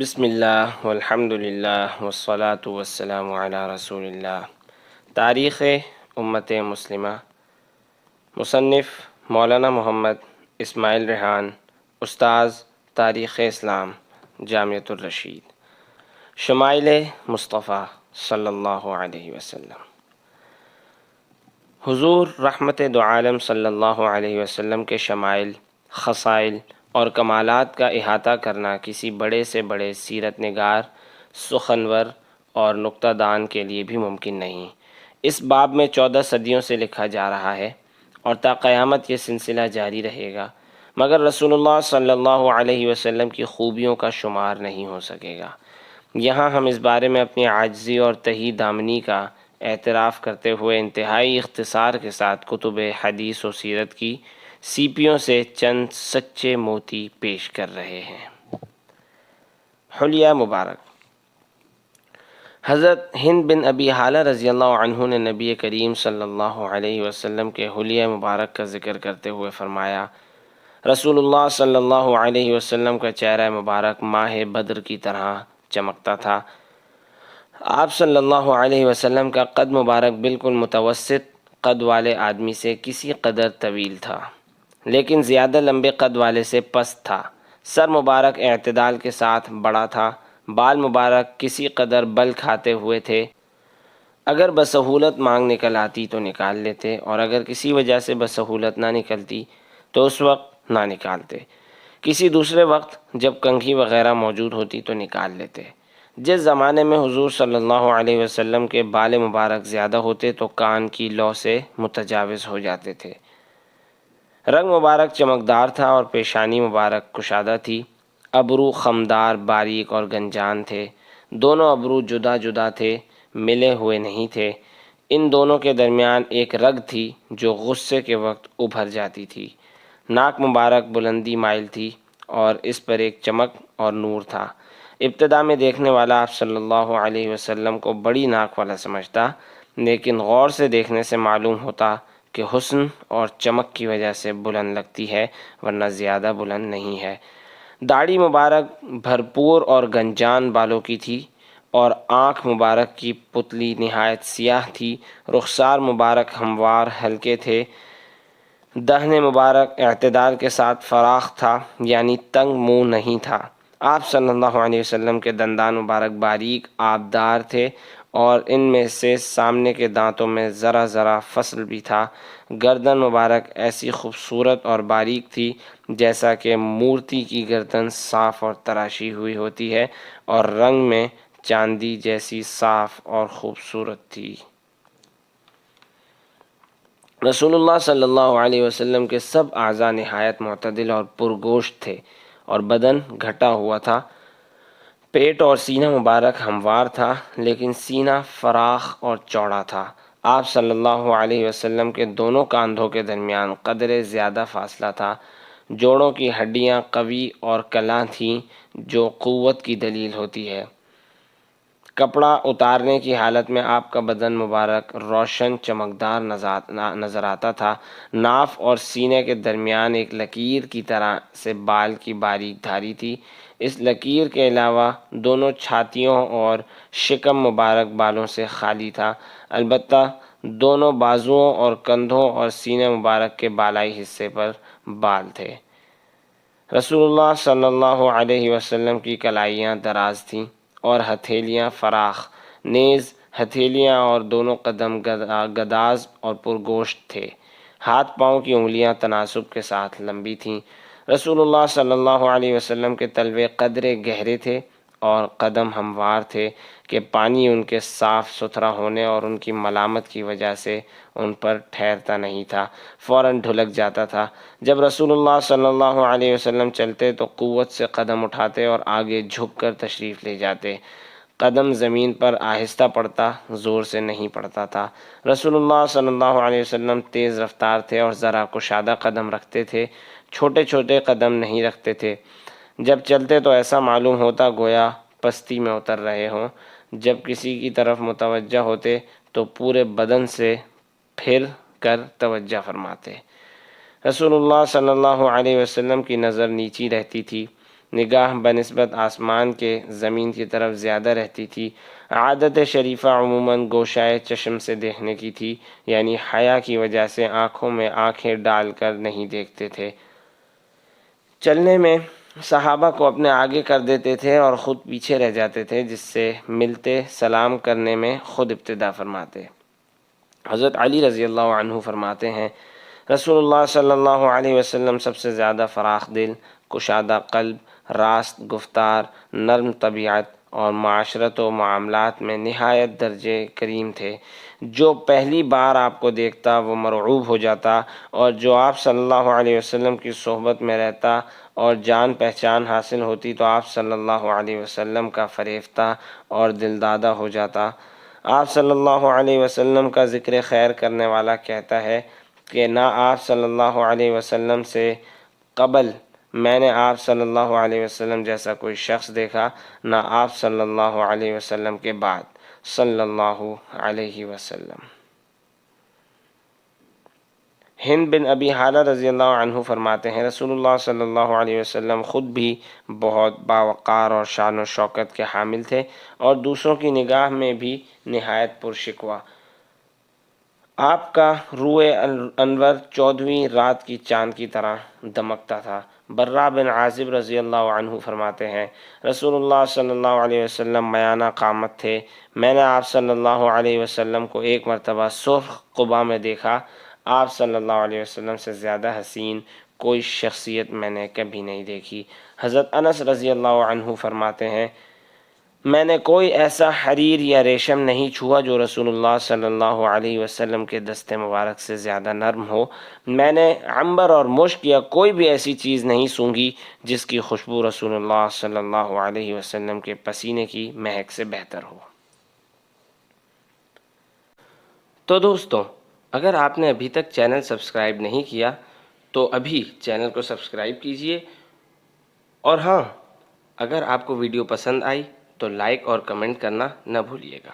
بسم اللہ والحمد للہ والصلاة والسلام علی رسول اللہ۔ تاریخ امت مسلمہ، مصنف مولانا محمد اسماعیل ریحان، استاذ تاریخ اسلام، جامعۃ الرشید۔ شمائل مصطفیٰ صلی اللہ علیہ وسلم۔ حضور رحمت دو عالم صلی اللہ علیہ وسلم کے شمائل، خصائل اور کمالات کا احاطہ کرنا کسی بڑے سے بڑے سیرت نگار، سخنور اور نکتہ دان کے لیے بھی ممکن نہیں۔ اس باب میں 14 صدیوں سے لکھا جا رہا ہے اور تا قیامت یہ سلسلہ جاری رہے گا، مگر رسول اللہ صلی اللہ علیہ وسلم کی خوبیوں کا شمار نہیں ہو سکے گا۔ یہاں ہم اس بارے میں اپنی عاجزی اور تہی دامنی کا اعتراف کرتے ہوئے انتہائی اختصار کے ساتھ کتب حدیث و سیرت کی سیپیوں سے چند سچے موتی پیش کر رہے ہیں۔ حلیہ مبارک۔ حضرت ہند بن ابی حالہ رضی اللہ عنہ نے نبی کریم صلی اللہ علیہ وسلم کے حلیہ مبارک کا ذکر کرتے ہوئے فرمایا، رسول اللہ صلی اللہ علیہ وسلم کا چہرہ مبارک ماہ بدر کی طرح چمکتا تھا۔ آپ صلی اللہ علیہ وسلم کا قد مبارک بالکل متوسط قد والے آدمی سے کسی قدر طویل تھا، لیکن زیادہ لمبے قد والے سے پست تھا۔ سر مبارک اعتدال کے ساتھ بڑا تھا، بال مبارک کسی قدر بل کھاتے ہوئے تھے۔ اگر بسہولت مانگ نکل آتی تو نکال لیتے، اور اگر کسی وجہ سے بسہولت نہ نکلتی تو اس وقت نہ نکالتے۔ کسی دوسرے وقت جب کنگھی وغیرہ موجود ہوتی تو نکال لیتے۔ جس زمانے میں حضور صلی اللہ علیہ وسلم کے بال مبارک زیادہ ہوتے تو کان کی لو سے متجاوز ہو جاتے تھے۔ رنگ مبارک چمکدار تھا اور پیشانی مبارک کشادہ تھی۔ ابرو خمدار، باریک اور گنجان تھے۔ دونوں ابرو جدا جدا تھے، ملے ہوئے نہیں تھے۔ ان دونوں کے درمیان ایک رگ تھی جو غصے کے وقت ابھر جاتی تھی۔ ناک مبارک بلندی مائل تھی اور اس پر ایک چمک اور نور تھا۔ ابتدا میں دیکھنے والا آپ صلی اللہ علیہ وسلم کو بڑی ناک والا سمجھتا، لیکن غور سے دیکھنے سے معلوم ہوتا کہ حسن اور چمک کی وجہ سے بلند لگتی ہے، ورنہ زیادہ بلند نہیں ہے۔ داڑھی مبارک بھرپور اور گنجان بالوں کی تھی اور آنکھ مبارک کی پتلی نہایت سیاہ تھی۔ رخسار مبارک ہموار ہلکے تھے۔ دہن مبارک اعتدال کے ساتھ فراخ تھا، یعنی تنگ منہ نہیں تھا۔ آپ صلی اللہ علیہ وسلم کے دندان مبارک باریک آبدار تھے اور ان میں سے سامنے کے دانتوں میں ذرا ذرا فصل بھی تھا۔ گردن مبارک ایسی خوبصورت اور باریک تھی جیسا کہ مورتی کی گردن صاف اور تراشی ہوئی ہوتی ہے، اور رنگ میں چاندی جیسی صاف اور خوبصورت تھی۔ رسول اللہ صلی اللہ علیہ وسلم کے سب اعضاء نہایت معتدل اور پرگوشت تھے اور بدن گھٹا ہوا تھا۔ پیٹ اور سینہ مبارک ہموار تھا، لیکن سینہ فراخ اور چوڑا تھا۔ آپ صلی اللہ علیہ وسلم کے دونوں کاندھوں کے درمیان قدرے زیادہ فاصلہ تھا۔ جوڑوں کی ہڈیاں قوی اور کلاں تھیں، جو قوت کی دلیل ہوتی ہے۔ کپڑا اتارنے کی حالت میں آپ کا بدن مبارک روشن چمکدار نظر آتا تھا۔ ناف اور سینے کے درمیان ایک لکیر کی طرح سے بال کی باریک دھاری تھی۔ اس لکیر کے علاوہ دونوں چھاتیوں اور شکم مبارک بالوں سے خالی تھا، البتہ دونوں بازوؤں اور کندھوں اور سینے مبارک کے بالائی حصے پر بال تھے۔ رسول اللہ صلی اللہ علیہ وسلم کی کلائیاں دراز تھیں اور ہتھیلیاں فراخ، نیز ہتھیلیاں اور دونوں قدم گداز اور پرگوشت تھے۔ ہاتھ پاؤں کی انگلیاں تناسب کے ساتھ لمبی تھیں۔ رسول اللہ صلی اللہ علیہ وسلم کے تلوے قدرے گہرے تھے اور قدم ہموار تھے کہ پانی ان کے صاف ستھرا ہونے اور ان کی ملامت کی وجہ سے ان پر ٹھہرتا نہیں تھا، فوراً ڈھلک جاتا تھا۔ جب رسول اللہ صلی اللہ علیہ وسلم چلتے تو قوت سے قدم اٹھاتے اور آگے جھک کر تشریف لے جاتے۔ قدم زمین پر آہستہ پڑتا، زور سے نہیں پڑتا تھا۔ رسول اللہ صلی اللہ علیہ وسلم تیز رفتار تھے اور ذرا کشادہ قدم رکھتے تھے، چھوٹے چھوٹے قدم نہیں رکھتے تھے۔ جب چلتے تو ایسا معلوم ہوتا گویا پستی میں اتر رہے ہوں۔ جب کسی کی طرف متوجہ ہوتے تو پورے بدن سے پھر کر توجہ فرماتے۔ رسول اللہ صلی اللہ علیہ وسلم کی نظر نیچی رہتی تھی، نگاہ بنسبت آسمان کے زمین کی طرف زیادہ رہتی تھی۔ عادت شریفہ عموماً گوشائے چشم سے دیکھنے کی تھی، یعنی حیا کی وجہ سے آنکھوں میں آنکھیں ڈال کر نہیں دیکھتے تھے۔ چلنے میں صحابہ کو اپنے آگے کر دیتے تھے اور خود پیچھے رہ جاتے تھے، جس سے ملتے سلام کرنے میں خود ابتدا فرماتے۔ حضرت علی رضی اللہ عنہ فرماتے ہیں، رسول اللہ صلی اللہ علیہ وسلم سب سے زیادہ فراخ دل، کشادہ قلب، راست گفتار، نرم طبیعت اور معاشرت و معاملات میں نہایت درجے کریم تھے۔ جو پہلی بار آپ کو دیکھتا وہ مرعوب ہو جاتا، اور جو آپ صلی اللہ علیہ وسلم کی صحبت میں رہتا اور جان پہچان حاصل ہوتی تو آپ صلی اللہ علیہ وسلم کا فریفتہ اور دلدادہ ہو جاتا۔ آپ صلی اللہ علیہ وسلم کا ذکر خیر کرنے والا کہتا ہے کہ نہ آپ صلی اللہ علیہ وسلم سے قبل میں نے آپ صلی اللہ علیہ وسلم جیسا کوئی شخص دیکھا، نہ آپ صلی اللہ علیہ وسلم کے بعد صلی اللہ علیہ وسلم۔ ہند بن ابی حالہ رضی اللہ عنہ فرماتے ہیں، رسول اللہ صلی اللہ علیہ وسلم خود بھی بہت باوقار اور شان و شوکت کے حامل تھے، اور دوسروں کی نگاہ میں بھی نہایت پرشکوہ۔ آپ کا روئے انور 14ویں رات کی چاند کی طرح دمکتا تھا۔ برا بن عازب رضی اللہ عنہ فرماتے ہیں، رسول اللہ صلی اللہ علیہ وسلم میانہ قامت تھے۔ میں نے آپ صلی اللہ علیہ وسلم کو ایک مرتبہ سرخ قبا میں دیکھا۔ آپ صلی اللہ علیہ وسلم سے زیادہ حسین کوئی شخصیت میں نے کبھی نہیں دیکھی۔ حضرت انس رضی اللہ عنہ فرماتے ہیں، میں نے کوئی ایسا حریر یا ریشم نہیں چھوا جو رسول اللہ صلی اللہ علیہ وسلم کے دست مبارک سے زیادہ نرم ہو۔ میں نے عنبر اور مشک یا کوئی بھی ایسی چیز نہیں سونگھی جس کی خوشبو رسول اللہ صلی اللہ علیہ وسلم کے پسینے کی مہک سے بہتر ہو۔ تو دوستوں، اگر آپ نے ابھی تک چینل سبسکرائب نہیں کیا تو ابھی چینل کو سبسکرائب کیجئے، اور ہاں، اگر آپ کو ویڈیو پسند آئی تو لائک اور کمنٹ کرنا نہ بھولیے گا۔